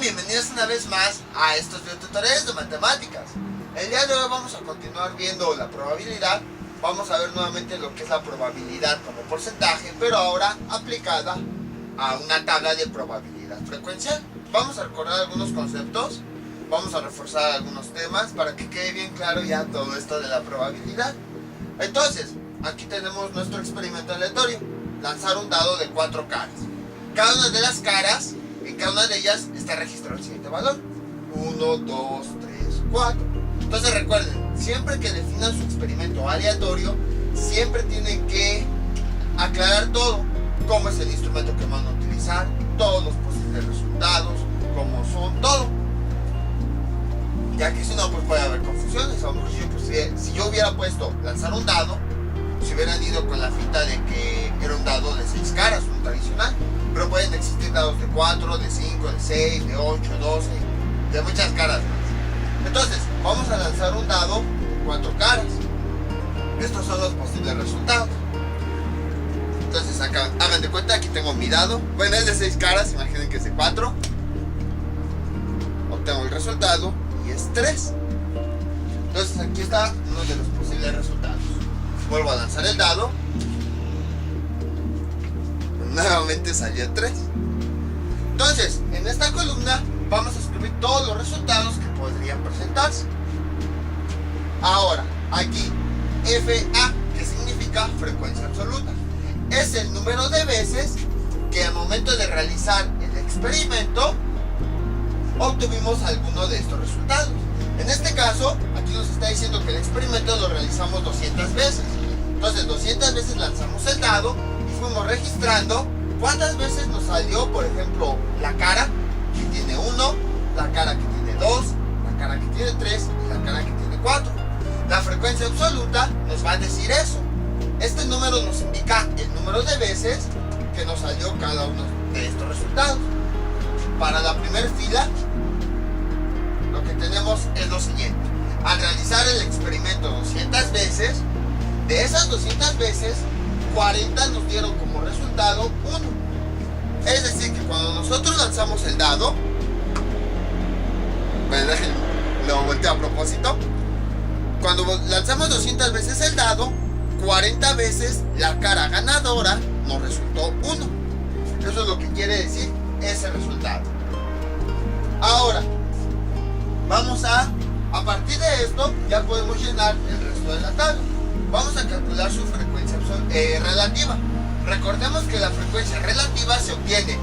bienvenidos una vez más a estos videotutoriales de matemáticas. El día de hoy vamos a continuar viendo la probabilidad. Vamos a ver nuevamente lo que es la probabilidad como porcentaje, pero ahora aplicada a una tabla de probabilidad frecuencial. Vamos a recordar algunos conceptos, vamos a reforzar algunos temas para que quede bien claro ya todo esto de la probabilidad. Entonces, aquí tenemos nuestro experimento aleatorio. Lanzar un dado de 4 caras. Cada una de las caras, en cada una de ellas está registrado el siguiente valor: 1, 2, 3, 4. Entonces recuerden, siempre que definan su experimento aleatorio, siempre tienen que aclarar todo: cómo es el instrumento que van a utilizar, todos los posibles resultados, cómo son, todo. Ya que si no, pues puede haber confusiones. A lo mejor si yo hubiera puesto lanzar un dado, si hubieran ido con la finta de que era un dado de 6 caras, un tradicional. Pero pueden existir dados de 4, de 5, de 6, de 8, 12, de muchas caras más. Entonces, vamos a lanzar un dado 4 caras. Estos son los posibles resultados. Entonces, acá, hagan de cuenta, aquí tengo mi dado. Bueno, es de 6 caras, imaginen que es de 4. Obtengo el resultado y es 3. Entonces, aquí está uno de los posibles resultados. Vuelvo a lanzar el dado. Nuevamente salió 3. Entonces, en esta columna vamos a escribir todos los resultados que podrían presentarse. Ahora, aquí, FA, que significa frecuencia absoluta, es el número de veces que al momento de realizar el experimento obtuvimos alguno de estos resultados. En este caso, aquí nos está diciendo que el experimento lo realizamos 200 veces. Entonces, 200 veces lanzamos el dado y fuimos registrando cuántas veces nos salió, por ejemplo, la cara que tiene 1, la cara que tiene 2, la cara que tiene 3 y la cara que tiene 4. La frecuencia absoluta nos va a decir eso. Este número nos indica el número de veces que nos salió cada uno de estos resultados. Para la primera fila, lo que tenemos es lo siguiente: al realizar el experimento 200 veces, de esas 200 veces, 40 nos dieron como resultado 1. Es decir, que cuando nosotros lanzamos el dado, bueno, lo volteo a propósito, cuando lanzamos 200 veces el dado, 40 veces la cara ganadora nos resultó 1. Eso es lo que quiere decir ese resultado. Ahora, vamos a partir de esto, ya podemos llenar el resto de la tabla. Vamos a calcular su frecuencia relativa. Recordemos que la frecuencia relativa se obtiene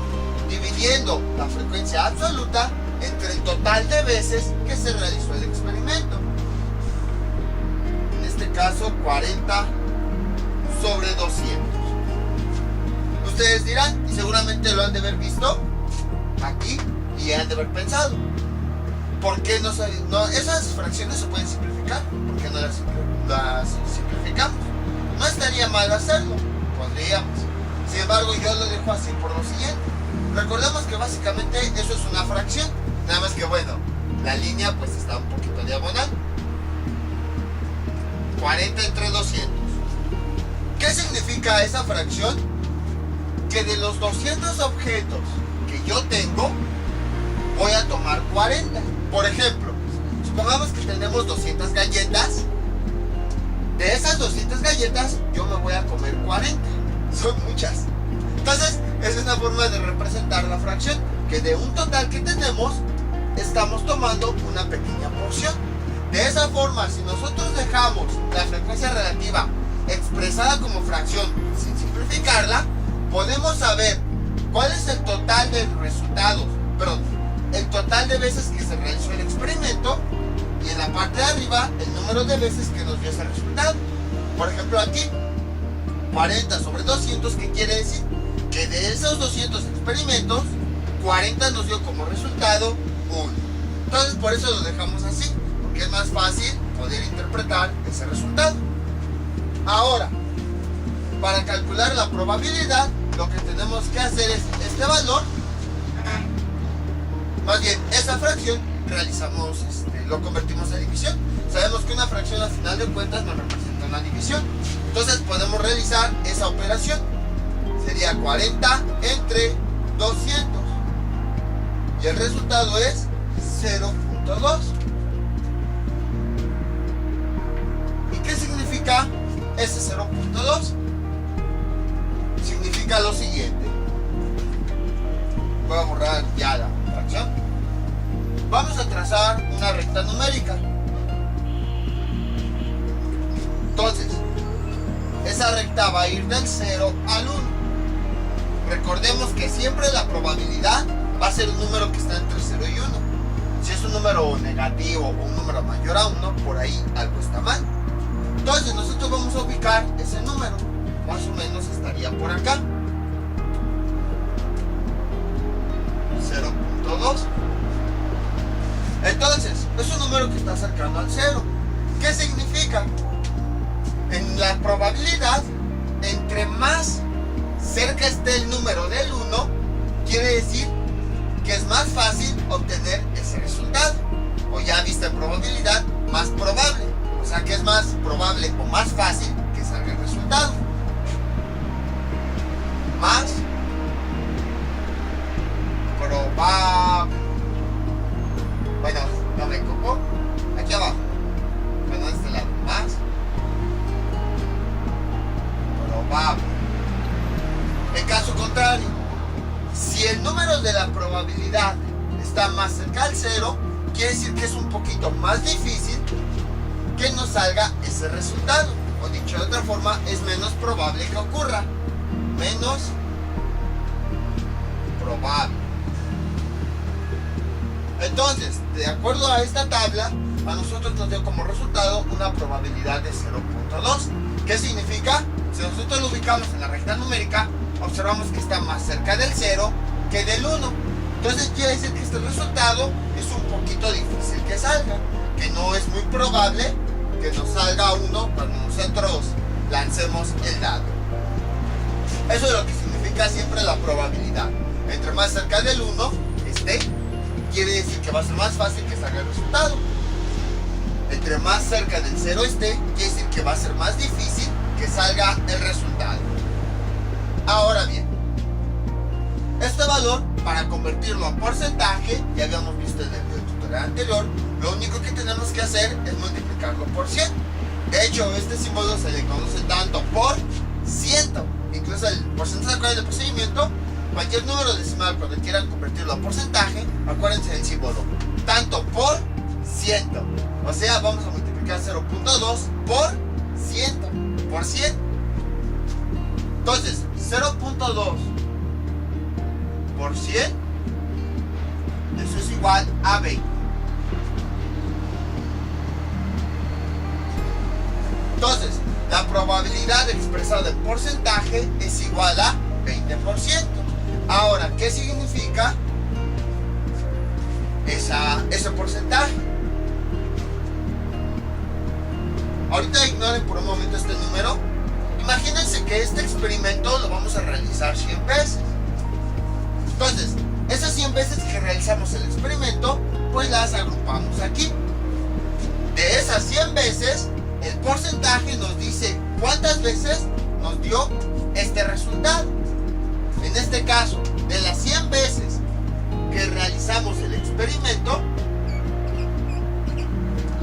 dividiendo la frecuencia absoluta entre el total de veces que se realizó el experimento. En este caso, 40 sobre 200. Ustedes dirán, y seguramente lo han de haber visto aquí y han de haber pensado: ¿por qué no esas fracciones se pueden simplificar? ¿Por qué no las simplificamos? No estaría mal hacerlo, podríamos. Sin embargo, yo lo dejo así por lo siguiente. Recordemos que básicamente eso es una fracción, nada más que, bueno, la línea pues está un poquito diagonal. 40 entre 200. ¿Qué significa esa fracción? Que de los 200 objetos que yo tengo, voy a tomar 40. Por ejemplo, supongamos que tenemos 200 galletas. De esas 200 galletas, yo me voy a comer 40. Son muchas. Entonces, esa es una forma de representar la fracción, que de un total que tenemos, estamos tomando una pequeña porción. De esa forma, si nosotros dejamos la frecuencia relativa expresada como fracción sin simplificarla, podemos saber cuál es el total de resultados, el total de veces que se realizó el experimento, y en la parte de arriba el número de veces que nos dio ese resultado. Por ejemplo, aquí 40 sobre 200, ¿qué quiere decir? Que de esos 200 experimentos, 40 nos dio como resultado 1. Entonces, por eso lo dejamos así, porque es más fácil poder interpretar ese resultado. Ahora, para calcular la probabilidad, lo que tenemos que hacer es este valor, más bien esa fracción, lo convertimos a división. Sabemos que una fracción al final de cuentas nos representa una división. Entonces podemos realizar esa operación. Sería 40 entre 200. y el resultado es 0.2. ¿Y qué significa ese 0.2? Significa lo siguiente. Voy a borrar ya la fracción. Vamos a trazar una recta numérica. Entonces, esa recta va a ir del 0 al 1. Recordemos que siempre la probabilidad va a ser un número que está entre 0 y 1. Si es un número negativo o un número mayor a 1, por ahí algo está mal. Entonces nosotros vamos a ubicar ese número. Más o menos estaría por acá. 0.2. Entonces, es un número que está cercano al 0. ¿Qué significa? En la probabilidad, entre más cerca esté el número del 1, quiere decir que es más fácil obtener ese resultado. O ya vista en probabilidad, más probable. O sea que es más probable o más fácil que salga el resultado. Más probable. Bueno, no me copo. Aquí abajo. Bueno, de este lado. Más probable. En caso contrario, si el número de la probabilidad está más cerca al 0, quiere decir que es un poquito más difícil que nos salga ese resultado. O dicho de otra forma, es menos probable que ocurra. Menos probable. Entonces, de acuerdo a esta tabla, a nosotros nos dio como resultado una probabilidad de 0.2. ¿Qué significa? Si nosotros lo ubicamos en la recta numérica, observamos que está más cerca del 0 que del 1. Entonces quiere decir que este resultado es un poquito difícil que salga, que no es muy probable que nos salga 1 cuando nosotros lancemos el dado. Eso es lo que significa siempre la probabilidad. Entre más cerca del 1 esté, quiere decir que va a ser más fácil que salga el resultado. Entre más cerca del 0 esté, quiere decir que va a ser más difícil que salga el resultado. Ahora bien, este valor, para convertirlo a porcentaje, ya habíamos visto en el video tutorial anterior, lo único que tenemos que hacer es multiplicarlo por 100. De hecho, este símbolo se le conoce tanto por ciento. Incluso el porcentaje del procedimiento, cualquier número decimal cuando quieran convertirlo a porcentaje, acuérdense del símbolo tanto por ciento. O sea, vamos a multiplicar 0.2 por 100. Por 100. Entonces, 0.2 por 100, eso es igual a 20. Entonces, la probabilidad expresada en porcentaje es igual a 20%. Ahora, ¿qué significa ese porcentaje? Ahorita ignoren por un momento este número. Imagínense que este experimento lo vamos a realizar 100 veces. Entonces, esas 100 veces que realizamos el experimento, pues las agrupamos aquí. De esas 100 veces, el porcentaje nos dice cuántas veces nos dio este resultado. En este caso, de las 100 veces que realizamos el experimento,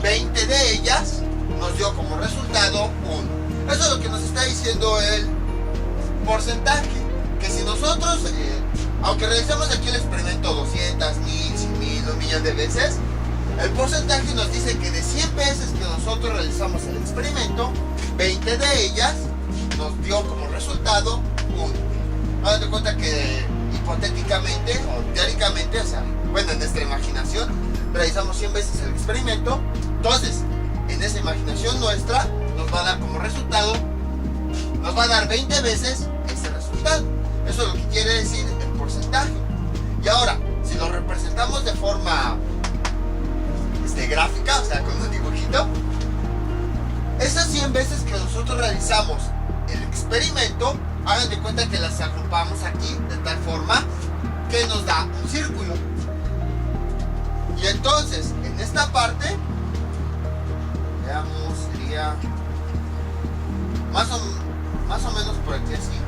20 de ellas nos dio como resultado 1. Eso es lo que nos está diciendo el porcentaje. Que si nosotros, aunque realicemos aquí el experimento 200, 1000, 100,000, 1,000,000 de veces, el porcentaje nos dice que de 100 veces que nosotros realizamos el experimento, 20 de ellas nos dio como resultado 1. Háganse cuenta que hipotéticamente o teóricamente, o sea, bueno, en nuestra imaginación, realizamos 100 veces el experimento. Entonces, en esa imaginación nuestra, nos va a dar como resultado, nos va a dar 20 veces ese resultado. Eso es lo que quiere decir el porcentaje. Y ahora, si lo representamos de forma gráfica, o sea, con un dibujito, esas 100 veces que nosotros realizamos el experimento, hagan de cuenta que las agrupamos aquí de tal forma que nos da un círculo. Y entonces, en esta parte, veamos, sería más o menos por aquí así,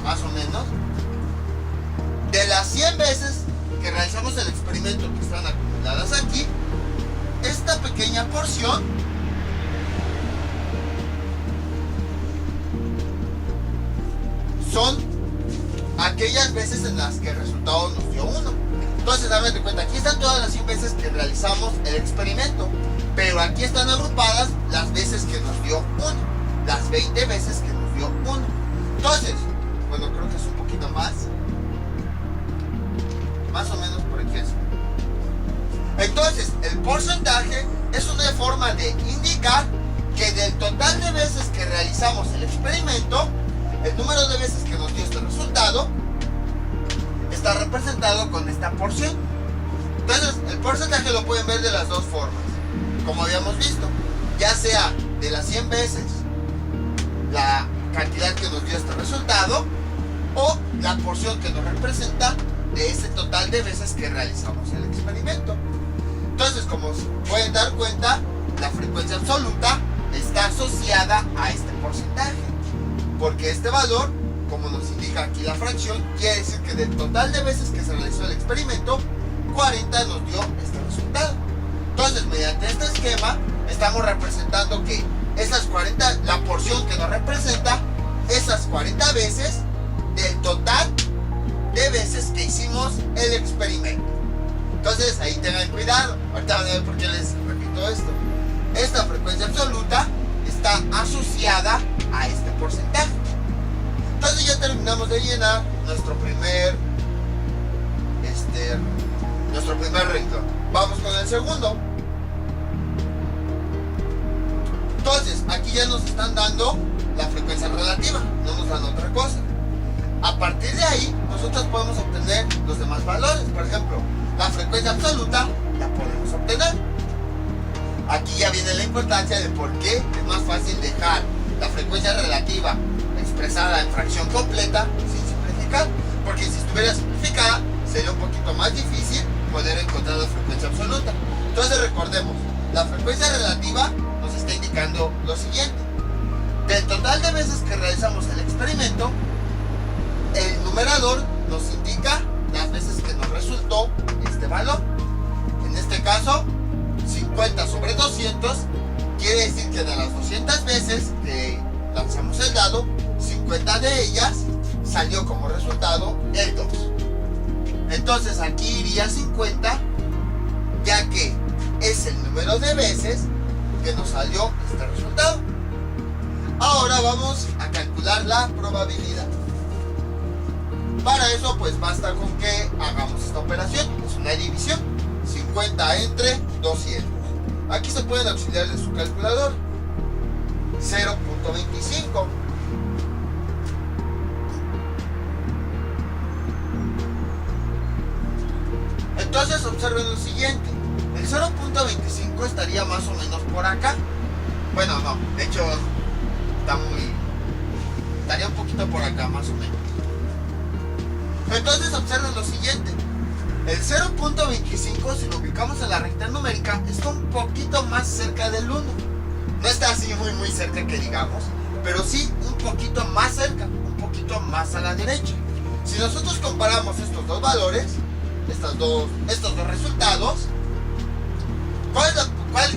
más o menos. De las 100 veces que realizamos el experimento, pequeña porción son aquellas veces en las que el resultado nos dio 1. Entonces, hagan de cuenta, aquí están todas las 100 veces que realizamos el experimento, pero aquí están agrupadas las veces que nos dio 1, las 20 veces que nos dio 1. Entonces, bueno, creo que es un poquito más o menos por aquí es. Entonces, el porcentaje es una forma de indicar que del total de veces que realizamos el experimento, el número de veces que nos dio este resultado está representado con esta porción. Entonces, el porcentaje lo pueden ver de las dos formas, como habíamos visto, ya sea de las 100 veces la cantidad que nos dio este resultado, o la porción que nos representa de ese total de veces que realizamos el experimento. Entonces, como pueden dar cuenta, la frecuencia absoluta está asociada a este porcentaje, porque este valor, como nos indica aquí la fracción, quiere decir que del total de veces que se realizó el experimento, 40 nos dio este resultado. Entonces, mediante este esquema, estamos representando que esas 40, la porción que nos representa, esas 40 veces del total de veces que hicimos el experimento. Entonces, ahí tengan cuidado. Ahorita van a ver por qué les repito esto. Esta frecuencia absoluta está asociada a este porcentaje. Entonces ya terminamos de llenar nuestro primer renglón. Vamos con el segundo. Entonces, aquí ya nos están dando la frecuencia relativa, no nos dan otra cosa. A partir de ahí, nosotros podemos obtener los demás valores. Por ejemplo, la frecuencia absoluta la podemos obtener. Aquí ya viene la importancia de por qué es más fácil dejar la frecuencia relativa expresada en fracción completa sin simplificar, porque si estuviera simplificada sería un poquito más difícil poder encontrar la frecuencia absoluta. Entonces, recordemos, la frecuencia relativa nos está indicando lo siguiente: del total de veces que realizamos el experimento, el numerador nos indica las veces que nos resultó este valor. En este caso, 50 sobre 200 quiere decir que de las 200 veces que lanzamos el dado, 50 de ellas salió como resultado el 2. Entonces aquí iría 50, ya que es el número de veces que nos salió este resultado. Ahora vamos a calcular la probabilidad. Para eso, pues basta con que hagamos esta operación, es una división: 50 entre 200. Aquí se pueden auxiliar de su calculador. 0.25. Entonces, observen lo siguiente: el 0.25 estaría más o menos por acá. Bueno, no, de hecho estaría un poquito por acá, más o menos. Entonces, observen lo siguiente: el 0.25, si lo ubicamos en la recta numérica, está un poquito más cerca del 1. No está así muy cerca que digamos, pero sí un poquito más cerca, un poquito más a la derecha. Si nosotros comparamos estos dos valores, estos dos resultados,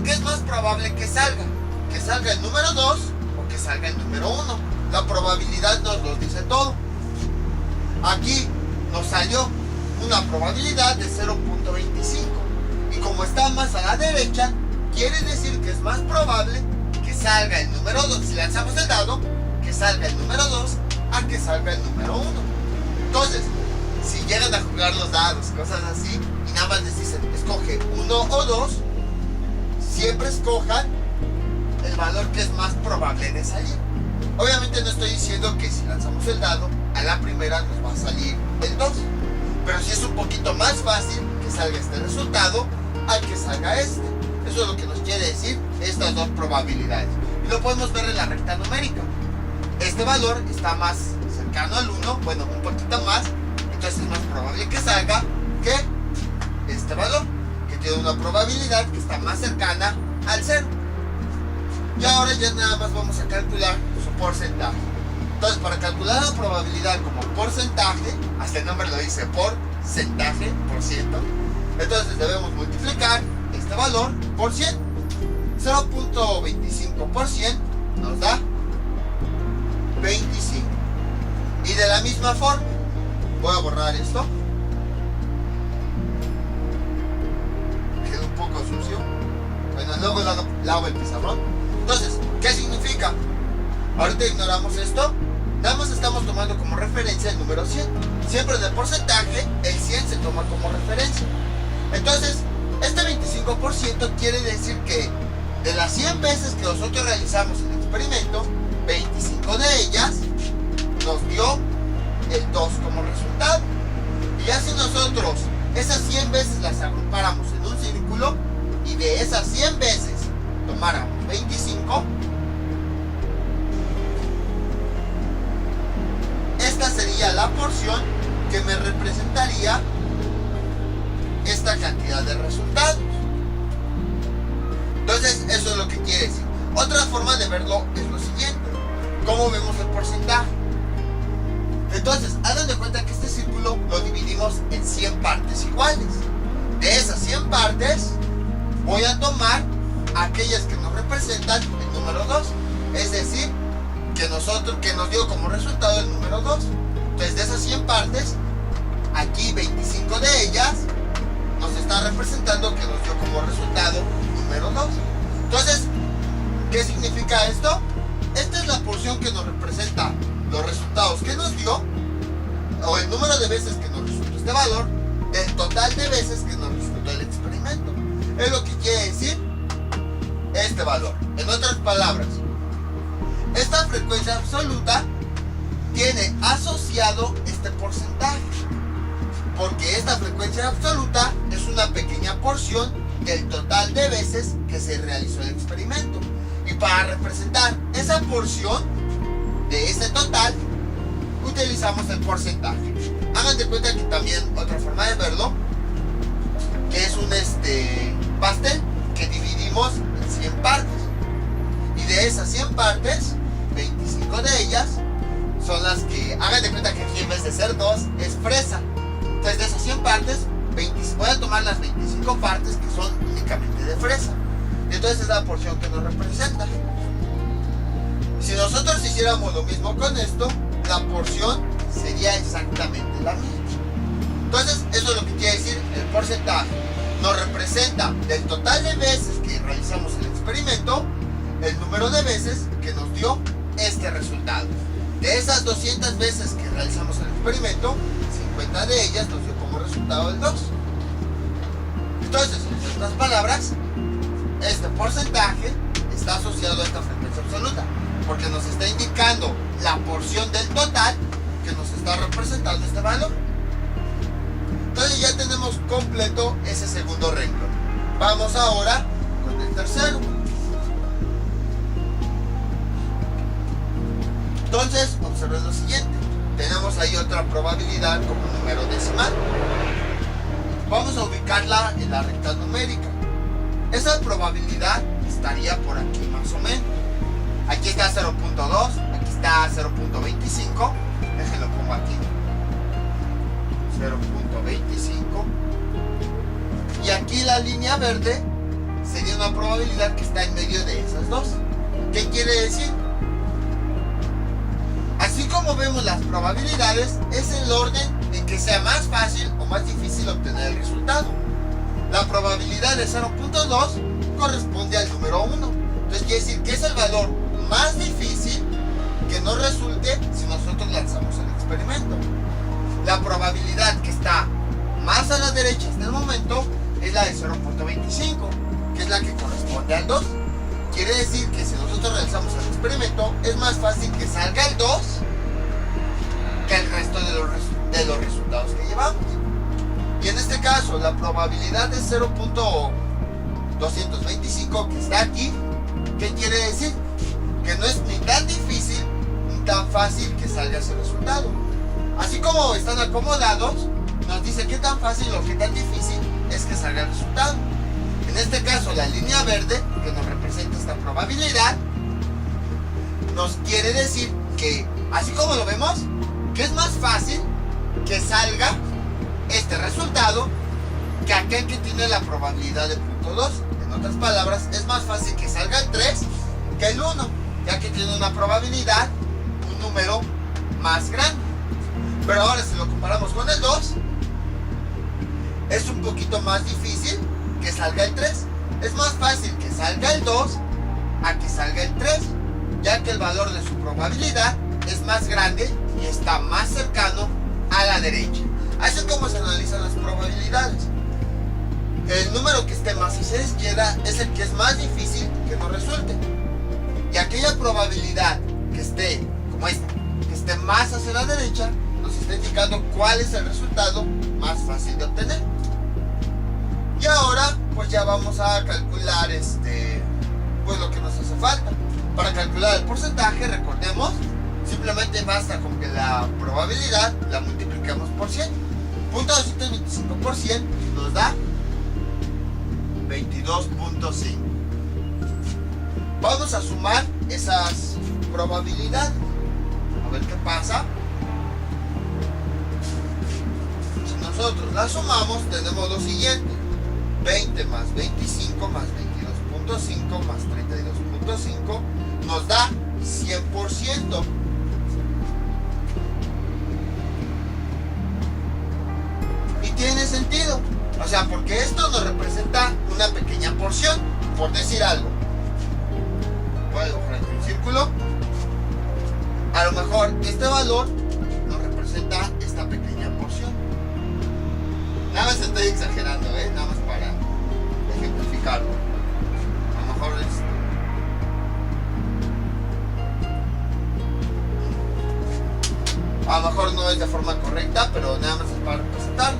¿qué es más probable que salga? ¿Que salga el número 2 o que salga el número 1? La probabilidad nos lo dice todo. Aquí nos salió una probabilidad de 0.25, y como está más a la derecha, quiere decir que es más probable que salga el número 2, si lanzamos el dado, que salga el número 2 a que salga el número 1. Entonces, si llegan a jugar los dados, cosas así, y nada más les dicen escoge 1 o 2, siempre escojan el valor que es más probable de salir. Obviamente no estoy diciendo que si lanzamos el dado, a la primera nos va a salir el 2, pero sí es un poquito más fácil que salga este resultado al que salga este. Eso es lo que nos quiere decir estas dos probabilidades, y lo podemos ver en la recta numérica. Este valor está más cercano al 1, bueno, un poquito más, entonces es más probable que salga que este valor, que tiene una probabilidad que está más cercana al 0. Y ahora ya nada más vamos a calcular su porcentaje. Entonces, para calcular la probabilidad como porcentaje, hasta el nombre lo dice, porcentaje, por ciento, entonces debemos multiplicar este valor por 100. 0.25% nos da 25. Y de la misma forma, voy a borrar esto. Quedó un poco sucio. Bueno, luego lavo el pizarrón. Entonces, ¿qué significa? Ahorita ignoramos esto. Nada más estamos tomando como referencia el número 100. Siempre del porcentaje, el 100 se toma como referencia. Entonces, este 25% quiere decir que de las 100 veces que nosotros realizamos el experimento, 25 de ellas nos dio el 2 como resultado. Y ya si nosotros esas 100 veces las agrupáramos en un círculo y de esas 100 veces tomáramos 25, esta sería la porción que me representaría esta cantidad de resultados. Entonces, eso es lo que quiere decir. Otra forma de verlo es lo siguiente. ¿Cómo vemos el porcentaje? Entonces, hagan de cuenta que este círculo lo dividimos en 100 partes iguales. De esas 100 partes, voy a tomar aquellas que nos representan el número 2. Es decir, que nos dio como resultado el número 2. Entonces, de esas 100 partes, aquí 25 de ellas nos está representando que nos dio como resultado número 2. Entonces, ¿qué significa esto? Esta es la porción que nos representa los resultados que nos dio, o el número de veces que nos resultó este valor, del total de veces que nos resultó el experimento. Es lo que quiere decir este valor. En otras palabras, esta frecuencia absoluta tiene asociado este porcentaje, porque esta frecuencia absoluta es una pequeña porción del total de veces que se realizó el experimento. Y para representar esa porción de ese total, utilizamos el porcentaje. Hagan de cuenta que también otra forma de verlo, que es un pastel que dividimos en 100 partes. Y de esas 100 partes, 25 de ellas son las que, hagan de cuenta que aquí en vez de ser 2, es fresa. Entonces de esas 100 partes, voy a tomar las 25 partes que son únicamente de fresa. Y entonces es la porción que nos representa. Si nosotros hiciéramos lo mismo con esto, la porción sería exactamente la misma. Entonces, eso es lo que quiere decir el porcentaje. Nos representa del total de veces que realizamos el experimento, el número de veces que nos dio este resultado. De esas 200 veces que realizamos el experimento, 50 de ellas nos dio como resultado el 2. Entonces, en otras palabras, este porcentaje está asociado a esta frecuencia absoluta, porque nos está indicando la porción del total que nos está representando este valor. Entonces ya tenemos completo ese segundo renglón. Vamos ahora con el tercero. Entonces, observen lo siguiente. Tenemos ahí otra probabilidad como número decimal. Vamos a ubicarla en la recta numérica. Esa probabilidad estaría por aquí más o menos. Aquí está 0.2, aquí está 0.25. Déjenlo pongo aquí. 0.25. Y aquí la línea verde sería una probabilidad que está en medio de esas dos. ¿Qué quiere decir? Así como vemos las probabilidades, es el orden en que sea más fácil o más difícil obtener el resultado. La probabilidad de 0.2 corresponde al número 1. Entonces quiere decir que es el valor más difícil que nos resulte si nosotros lanzamos el experimento. La probabilidad que está más a la derecha hasta el momento es la de 0.25, que es la que corresponde al 2. Quiere decir que si nosotros realizamos el experimento, es más fácil que salga el 2 que el resto de los resultados que llevamos. Y en este caso, la probabilidad de 0.225 que está aquí, ¿qué quiere decir? Que no es ni tan difícil ni tan fácil que salga ese resultado. Así como están acomodados, nos dice qué tan fácil o qué tan difícil es que salga el resultado. En este caso, la línea verde, que nos representa esta probabilidad, nos quiere decir que, así como lo vemos, que es más fácil que salga este resultado que aquel que tiene la probabilidad de 0.2. En otras palabras, es más fácil que salga el 3 que el 1, ya que tiene una probabilidad, un número más grande. Pero ahora si lo comparamos con el 2, es un poquito más difícil que salga el 3. Es más fácil que salga el 2 a que salga el 3, ya que el valor de su probabilidad es más grande y está más cercano a la derecha. Así es como se analizan las probabilidades. El número que esté más hacia la izquierda es el que es más difícil que no resulte. Y aquella probabilidad que esté, como esta, que esté más hacia la derecha, nos está indicando cuál es el resultado más fácil de obtener. Y ahora, pues ya vamos a calcular pues lo que nos hace falta. Para calcular el porcentaje, recordemos, simplemente basta con que la probabilidad la multiplicamos por 100. 0.225 por 100 nos da 22.5. Vamos a sumar esas probabilidades. A ver qué pasa. Si nosotros las sumamos, tenemos lo siguiente: 20 más 25 más 22.5 más 32.5 nos da 100%. Y tiene sentido. O sea, porque esto nos representa una pequeña porción, por decir algo. Voy a dibujar aquí un círculo. A lo mejor este valor nos representa esta pequeña porción. Nada más estoy exagerando, nada más para ejemplificarlo. A lo mejor no es de forma correcta, pero nada más es para representarlo.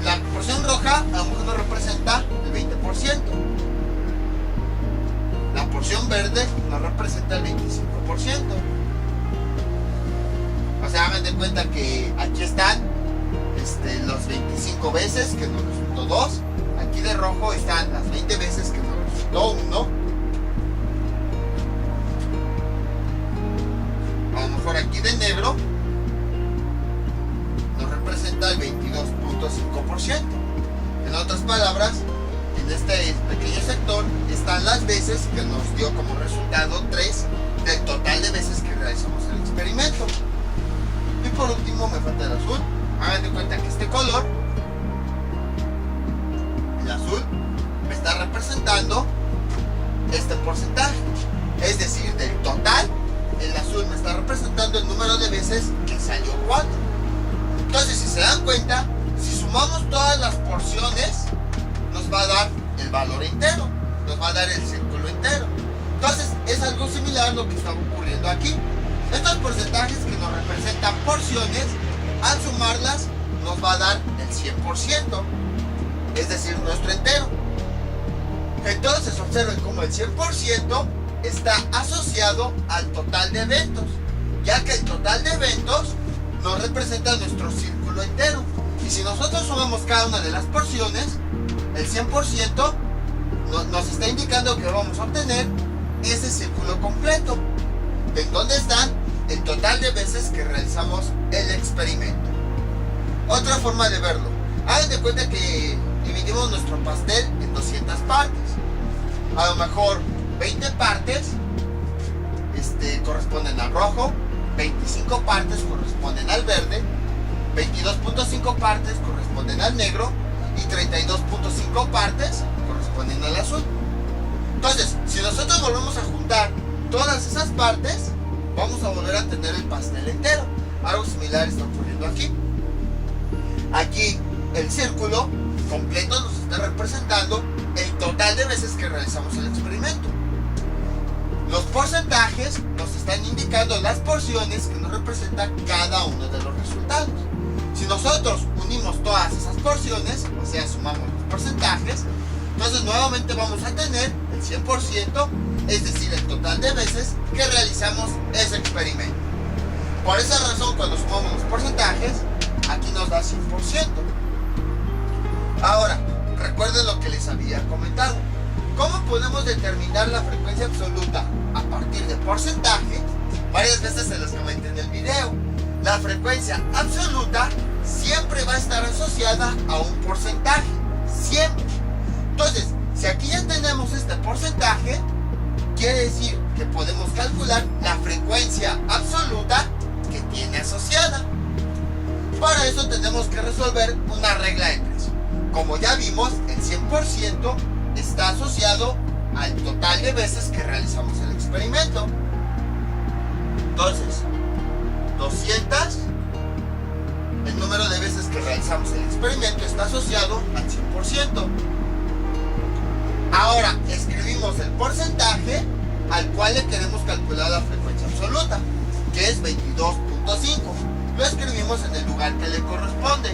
La porción roja a lo mejor nos representa el 20%. La porción verde nos representa el 25%. O sea, hagan de cuenta que aquí están los 25 veces que nos resultó 2. Aquí de rojo están las 20 veces que nos resultó 1. A lo mejor aquí de negro nos representa el 22.5%. En otras palabras, en este pequeño sector están las veces que nos dio como resultado 3 del total de veces que realizamos el experimento. Y por último me falta el azul. Hagan de cuenta que este color, el azul, me está representando este porcentaje. Es decir, del total, el azul me está representando el número de veces que salió 4. Entonces, si se dan cuenta, si sumamos todas las porciones, nos va a dar el valor entero, nos va a dar el círculo entero. Entonces, es algo similar a lo que está ocurriendo aquí. Estos porcentajes que nos representan porciones, al sumarlas, nos va a dar el 100%, es decir, nuestro entero. Entonces, observen cómo el 100% está asociado al total de eventos, ya que el total de eventos nos representa nuestro círculo entero. Y si nosotros sumamos cada una de las porciones, el 100% nos está indicando que vamos a obtener ese círculo completo, en donde están el total de veces que realizamos el experimento. Otra forma de verlo: hagan de cuenta que dividimos nuestro pastel en 200 partes. A lo mejor 20 partes corresponden al rojo, 25 partes corresponden al verde, 22.5 partes corresponden al negro y 32.5 partes corresponden al azul. Entonces, si nosotros volvemos a juntar todas esas partes, vamos a volver a tener el pastel entero. Algo similar está ocurriendo aquí. Aquí el círculo completo nos está representando el total de veces que realizamos el experimento. Los porcentajes nos están indicando las porciones que nos representan cada uno de los resultados. Si nosotros unimos todas esas porciones, o sea, sumamos los porcentajes, entonces nuevamente vamos a tener el 100%, es decir, el total de veces que realizamos ese experimento. Por esa razón, cuando sumamos los porcentajes, aquí nos da 100%. Ahora, recuerden lo que les había comentado. ¿Cómo podemos determinar la frecuencia absoluta a partir de porcentaje? Varias veces se los comenté en el video. La frecuencia absoluta siempre va a estar asociada a un porcentaje. Siempre. Entonces, Si aquí ya tenemos este porcentaje, quiere decir que podemos calcular la frecuencia absoluta que tiene asociada. Para eso tenemos que resolver una regla de 3. Como ya vimos, el 100% está asociado al total de veces que realizamos el experimento. Entonces, 200, el número de veces que realizamos el experimento está asociado al 100%. Ahora escribimos el porcentaje al cual le queremos calcular la frecuencia absoluta, que es 22.5. Lo escribimos en el lugar que le corresponde.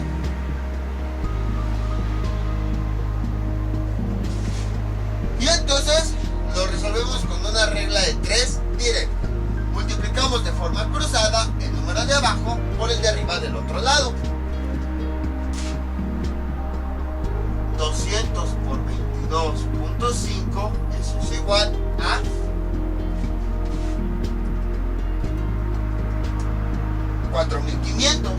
Y entonces lo resolvemos con una regla de 3 directa. Multiplicamos de forma cruzada el número de abajo por el de arriba del otro lado. 200 por 22.5, eso es igual a 4.500.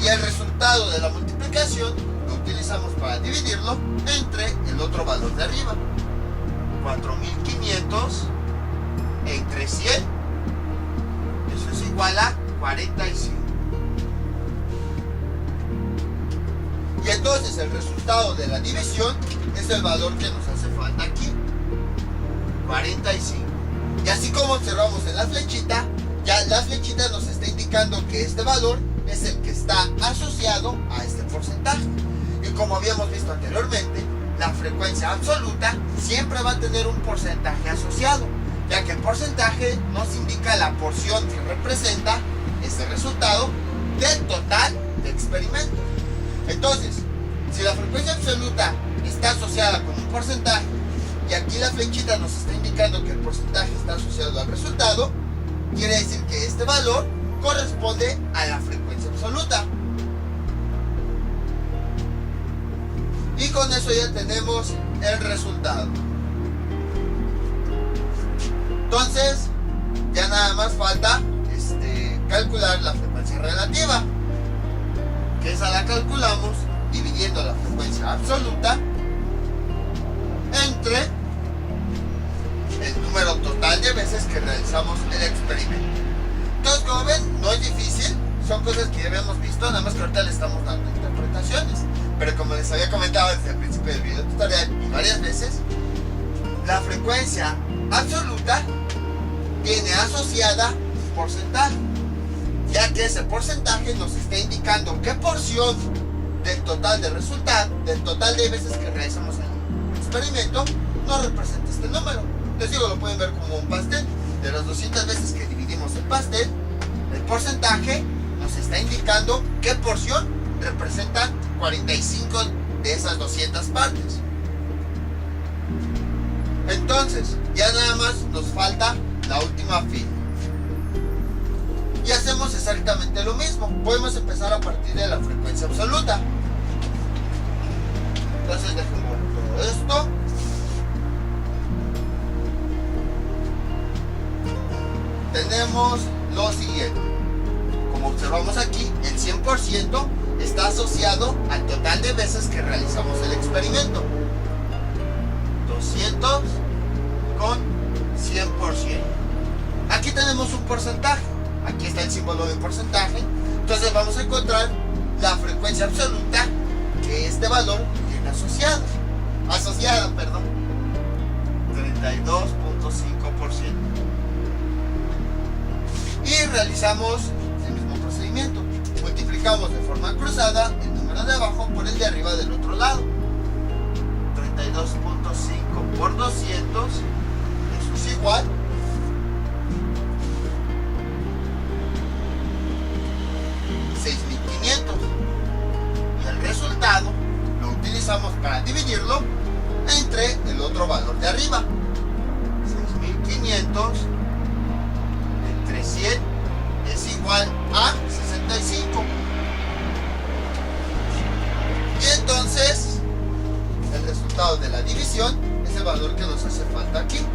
Y el resultado de la multiplicación lo utilizamos para dividirlo entre el otro valor de arriba. 4.500 entre 100, eso es igual a 45. Y entonces el resultado de la división es el valor que nos hace falta aquí, 45. Y así como observamos en la flechita, ya la flechita nos está indicando que este valor es el que está asociado a este porcentaje. Y como habíamos visto anteriormente, la frecuencia absoluta siempre va a tener un porcentaje asociado, ya que el porcentaje nos indica la porción que representa este resultado del total de experimento. Entonces, si la frecuencia absoluta está asociada con un porcentaje y aquí la flechita nos está indicando que el porcentaje está asociado al resultado, quiere decir que este valor corresponde a la frecuencia absoluta. Y con eso ya tenemos el resultado. Entonces, ya nada más falta calcular la frecuencia relativa, que esa la calculamos dividiendo la frecuencia absoluta entre el número total de veces que realizamos el experimento. Entonces, como ven, no es difícil, son cosas que ya habíamos visto, nada más que ahorita le estamos dando interpretaciones. Pero como les había comentado desde el principio del video tutorial y varias veces, la frecuencia absoluta tiene asociada un porcentaje, ya que ese porcentaje nos está indicando qué porción del total de resultado, del total de veces que realizamos el experimento, nos representa este número. Les digo, lo pueden ver como un pastel. De las 200 veces que dividimos el pastel, el porcentaje nos está indicando qué porción representa 45 de esas 200 partes. Entonces, ya nada más nos falta la última fila. Y hacemos exactamente lo mismo. Podemos empezar a partir de la frecuencia absoluta. Entonces déjenme borrar todo esto. Tenemos lo siguiente. Como observamos aquí, el 100% está asociado al total de veces que realizamos el experimento. 200 con 100%. Aquí tenemos un porcentaje. Aquí está el símbolo de porcentaje. Entonces vamos a encontrar la frecuencia absoluta que este valor tiene asociada, 32.5%. Y realizamos el mismo procedimiento. Multiplicamos de forma cruzada el número de abajo por el de arriba del otro lado. 32.5 por 200, eso es igual a 6.500. Y el resultado lo utilizamos para dividirlo entre el otro valor de arriba. 6.500 entre 100 es igual a 65. Y entonces el resultado de la división es el valor que nos hace falta aquí. Aquí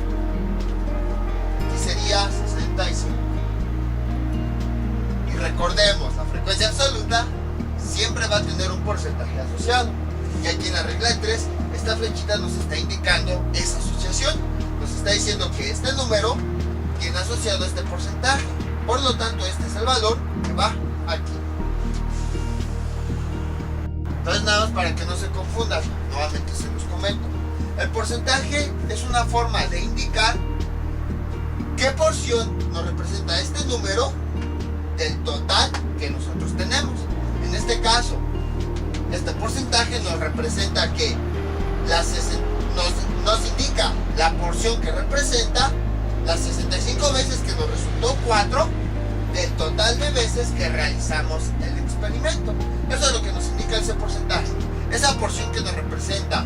sería 65. Y recordemos, la frecuencia absoluta siempre va a tener un porcentaje asociado. Y aquí en la regla de 3, esta flechita nos está indicando esa asociación. Nos está diciendo que este número tiene asociado este porcentaje. Por lo tanto, este es el valor que va aquí. Entonces, nada más para que no se confundan, nuevamente se los comento. El porcentaje es una forma de indicar qué porción nos representa este número del total que nosotros tenemos. En este caso, este porcentaje nos representa que nos indica la porción que representa las 65 veces que nos resultó 4 del total de veces que realizamos el experimento. Eso es lo que nos indica ese porcentaje. Esa porción que nos representa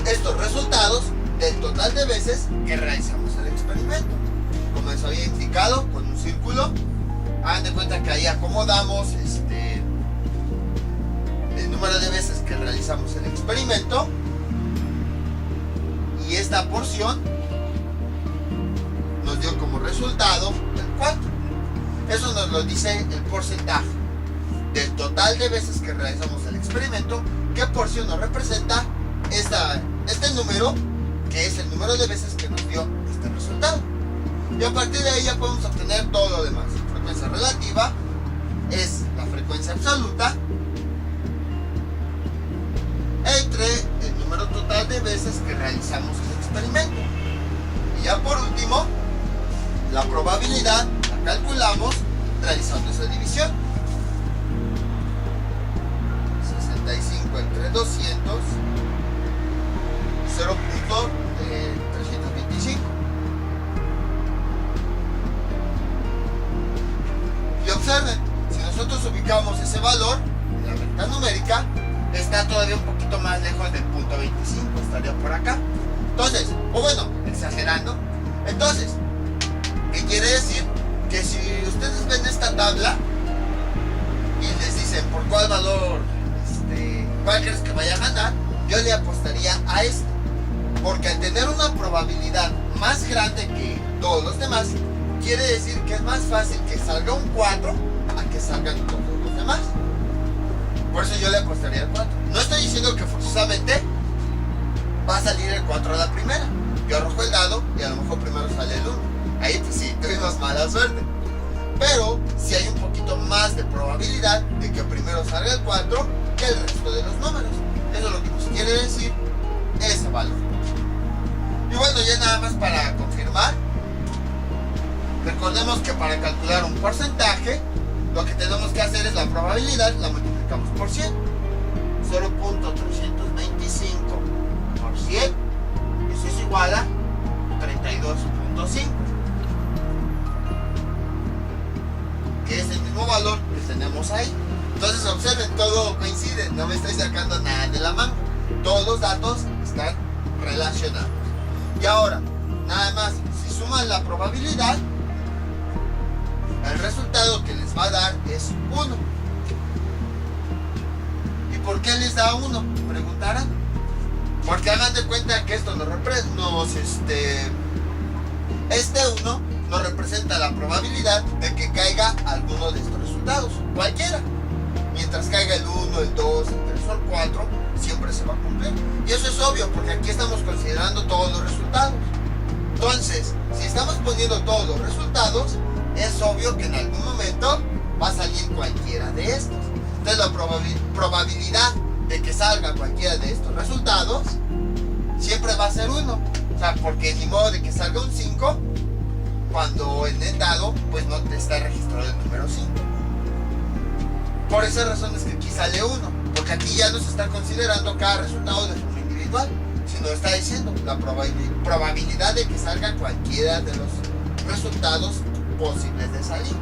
estos resultados del total de veces que realizamos el experimento. Como les había indicado, con un círculo, hagan de cuenta que ahí acomodamos el número de veces que realizamos el experimento, y esta porción nos dio como resultado el 4. Eso nos lo dice el porcentaje del total de veces que realizamos el experimento. ¿Qué porción nos representa este número, que es el número de veces que nos dio este resultado? Y a partir de ahí ya podemos obtener todo lo demás. Frecuencia relativa es la frecuencia absoluta entre el número total de veces que realizamos el experimento. Y ya por último, la probabilidad la calculamos realizando esa división. 65 entre 200, 0.325. Y observen, si nosotros ubicamos ese valor en la recta numérica, está todavía un poquito más lejos del punto 25, estaría por acá. Entonces, o bueno, exagerando. Entonces, ¿qué quiere decir? Que si ustedes ven esta tabla y les dicen por cuál valor, cuál crees que vaya a ganar, yo le apostaría a este. Porque al tener una probabilidad más grande que todos los demás, quiere decir que es más fácil que salga un 4 a que salgan todos los demás. Por eso yo le apostaría al 4. No estoy diciendo que forzosamente va a salir el 4 a la primera. Yo arrojo el dado y a lo mejor primero sale el 1. Ahí pues sí, tuvimos mala suerte. Pero sí hay un poquito más de probabilidad de que primero salga el 4 que el resto de los números. Eso es lo que nos quiere decir ese valor. Y bueno, ya nada más para confirmar, recordemos que para calcular un porcentaje, lo que tenemos que hacer es la probabilidad, la multiplicamos por 100. 0.325 por 100, eso es igual a 32.5, que es el mismo valor que tenemos ahí. Entonces observen, todo coincide, no me estoy sacando nada de la manga, todos los datos están relacionados. Y ahora, nada más, si suman la probabilidad, el resultado que les va a dar es 1. ¿Y por qué les da 1? Preguntarán. Porque hagan de cuenta que esto este 1 nos representa la probabilidad de que caiga alguno de estos resultados, cualquiera. Mientras caiga el 1, el 2, el 3 o el 4, siempre se va a cumplir. Y eso es obvio, porque aquí estamos considerando todos los resultados. Entonces, si estamos poniendo todos los resultados, es obvio que en algún momento va a salir cualquiera de estos. Entonces la probabilidad de que salga cualquiera de estos resultados siempre va a ser 1. O sea, porque ni modo de que salga un 5 cuando en el dado pues no te está registrado el número 5. Por esa razón es que aquí sale 1, porque aquí ya no se está considerando cada resultado de forma individual, sino está diciendo la probabilidad de que salga cualquiera de los resultados posibles de salir.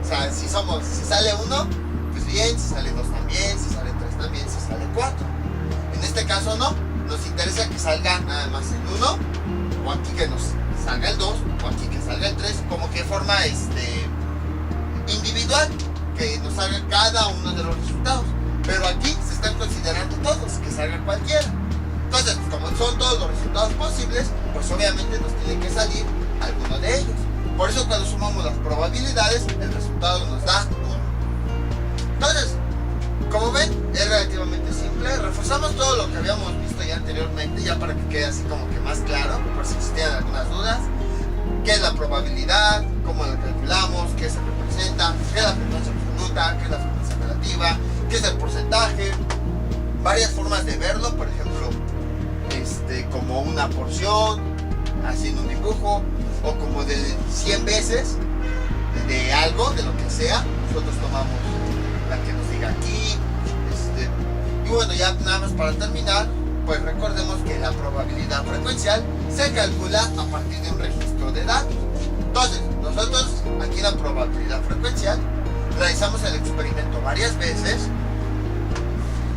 O sea, si sale 1, pues bien, si sale 2 también, si sale 3 también, si sale 4. En este caso no, nos interesa que salga nada más el 1, o aquí que nos salga el 2, o aquí que salga el 3, como que forma individual, que nos salga cada uno de los resultados. Pero aquí se están considerando todos, que salga cualquiera. Entonces, como son todos los resultados posibles, pues obviamente nos tiene que salir alguno de ellos. Por eso cuando sumamos las probabilidades, el resultado nos da 1. Entonces, Como ven, es relativamente simple. Reforzamos todo lo que habíamos visto ya anteriormente, ya para que quede así como que más claro, por si existían algunas dudas. ¿Qué es la probabilidad? ¿Cómo la calculamos? ¿Qué se representa? ¿Qué es la frecuencia absoluta? ¿Qué es la frecuencia relativa? ¿Qué es el porcentaje? Varias formas de verlo, por ejemplo, como una porción, haciendo un dibujo, o como de 100 veces de algo, de lo que sea. Nosotros tomamos la que nos diga aquí. Y bueno, ya nada más para terminar, pues recordemos que la probabilidad frecuencial se calcula a partir de un registro de datos. Entonces, nosotros aquí en la probabilidad frecuencial realizamos el experimento varias veces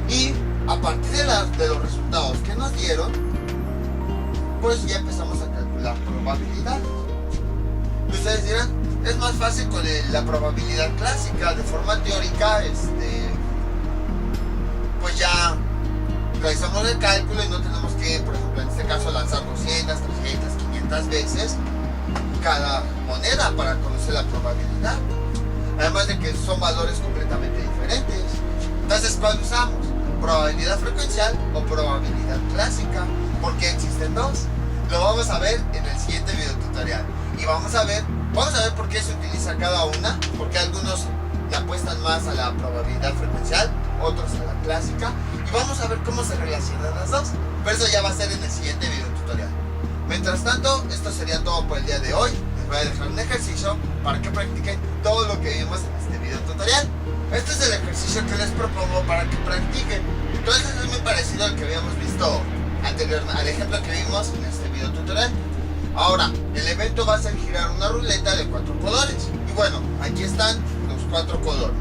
y a partir de los resultados que nos dieron, pues ya empezamos a calcular probabilidades. Y ustedes dirán, es más fácil con la probabilidad clásica, de forma teórica, pues ya realizamos el cálculo y no tenemos que, por ejemplo, en este caso lanzar 200, 300, 500 veces cada moneda para conocer la probabilidad. Además de que son valores completamente diferentes. Entonces, ¿cuál usamos? ¿Probabilidad frecuencial o probabilidad clásica? Porque existen dos. Lo vamos a ver en el siguiente video tutorial. Y vamos a ver por qué se utiliza cada una, porque algunos le apuestan más a la probabilidad frecuencial, otros a la clásica, y vamos a ver cómo se relacionan las dos. Pero eso ya va a ser en el siguiente video tutorial. Mientras tanto, esto sería todo por el día de hoy. Les voy a dejar un ejercicio para que practiquen todo lo que vimos en este video tutorial. Este es el ejercicio que les propongo para que practiquen. Entonces es muy parecido al que habíamos visto anteriormente, al ejemplo que vimos en este video tutorial. Ahora, el evento va a ser girar una ruleta de 4 colores. Y bueno, aquí están los 4 colores.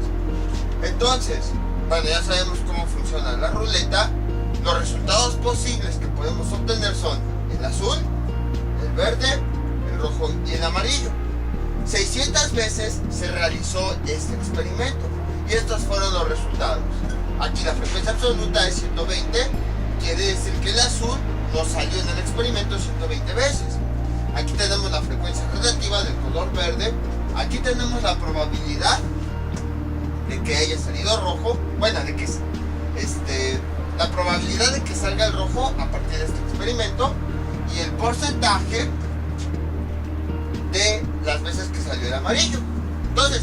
Entonces, bueno, ya sabemos cómo funciona la ruleta. Los resultados posibles que podemos obtener son el azul, el verde, el rojo y el amarillo. 600 veces se realizó este experimento y estos fueron los resultados. Aquí la frecuencia absoluta es 120, quiere decir que el azul nos salió en el experimento 120 veces. Aquí tenemos la frecuencia relativa del color verde. Aquí tenemos la probabilidad de que haya salido rojo. Bueno, de que la probabilidad de que salga el rojo a partir de este experimento. Y el porcentaje de las veces que salió el amarillo. Entonces,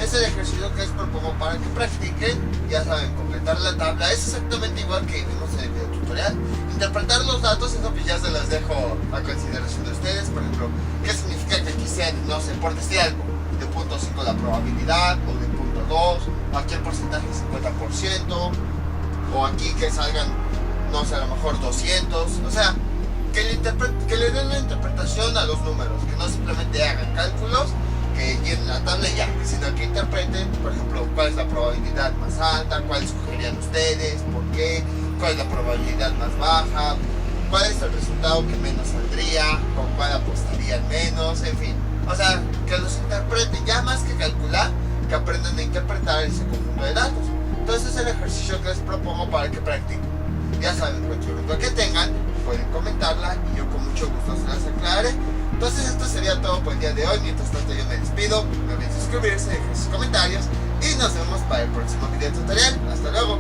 es el ejercicio que les propongo para que practiquen. Ya saben, completar la tabla es exactamente igual que vimos en el video tutorial. Interpretar los datos, eso pues ya se los dejo a consideración de ustedes. Por ejemplo, ¿qué significa que aquí sean, no sé, por decir algo, de 0.5 la probabilidad, o de 0.2, o aquí el porcentaje es 50%, o aquí que salgan, no sé, a lo mejor 200, o sea, que le den una interpretación a los números, que no simplemente hagan cálculos, que llenen la tabla y ya, sino que interpreten, por ejemplo, cuál es la probabilidad más alta, cuál escogerían ustedes, por qué, cuál es la probabilidad más baja, cuál es el resultado que menos saldría, con cuál apostarían menos, en fin. O sea, que los interpreten, ya más que calcular, que aprendan a interpretar ese conjunto de datos. Entonces es el ejercicio que les propongo para que practiquen. Ya saben, cualquier duda que tengan, pueden comentarla y yo con mucho gusto se las aclararé. Entonces esto sería todo por el día de hoy. Mientras tanto yo me despido, no olviden suscribirse, dejar sus comentarios y nos vemos para el próximo video tutorial. Hasta luego.